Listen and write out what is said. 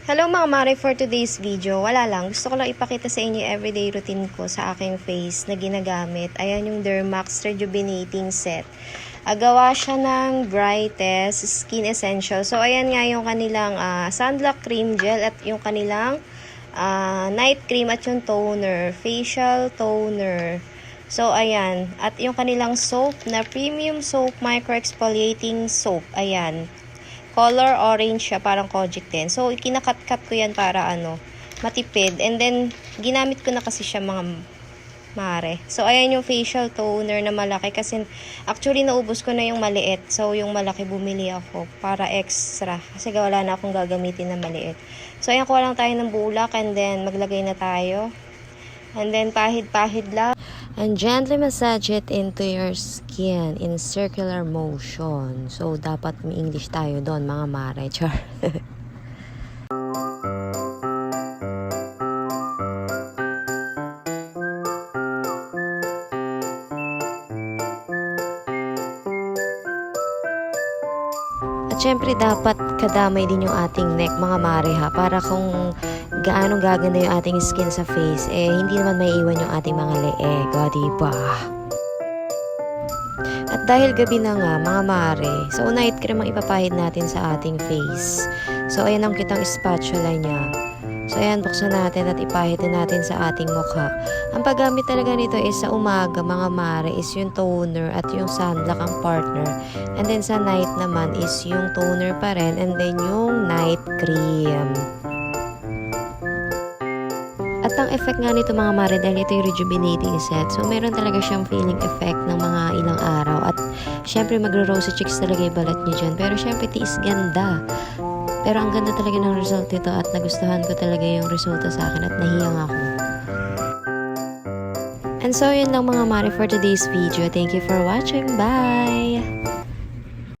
Hello mga mare, for today's video, wala lang. Gusto ko lang ipakita sa inyo yung everyday routine ko sa aking face na ginagamit. Ayan yung Dermax Rejuvenating Set. Gawa siya ng Brightest Skin Essential. So ayan nga yung kanilang sunblock cream gel at yung kanilang night cream at yung toner, facial toner. So ayan, at yung kanilang soap na premium soap micro exfoliating soap. Ayan. Color orange siya, parang kojic din. So, kinakat-cut ko yan para matipid. And then, ginamit ko na kasi siya mga mare. So, ayan yung facial toner na malaki. Kasi, actually, naubos ko na yung maliit. So, yung malaki bumili ako para extra. Kasi wala na akong gagamitin na maliit. So, ayan, kuha lang tayo ng bulak. And then, maglagay na tayo. And then, pahid-pahid lang. And gently massage it into your skin in circular motion. So, dapat may English tayo doon, mga mare. Char. At syempre, dapat kadamay din yung ating neck, mga mare ha. Para kung gaano gaganda yung ating skin sa face, hindi naman may iwan yung ating mga leeg. O, diba? At dahil gabi na nga, mga mare, so night cream ang ipapahid natin sa ating face. So, ayan ang kitang spatula niya. So, ayan, buksan natin at ipahid natin sa ating mukha. Ang paggamit talaga nito is sa umaga, mga mare, is yung toner at yung sunblock ang partner. And then sa night naman is yung toner pa rin and then yung night cream. At ang effect nga nito, mga mare, dahil ito yung rejuvenating set. So, meron talaga siyang feeling effect ng mga ilang araw. At syempre, magro-rosy cheeks talaga yung balat niyo dyan. Pero syempre, tiis ganda. Pero ang ganda talaga ng result nito at nagustuhan ko talaga yung resulta sa akin at nahiyang ako. And so, yun lang mga mare for today's video. Thank you for watching. Bye!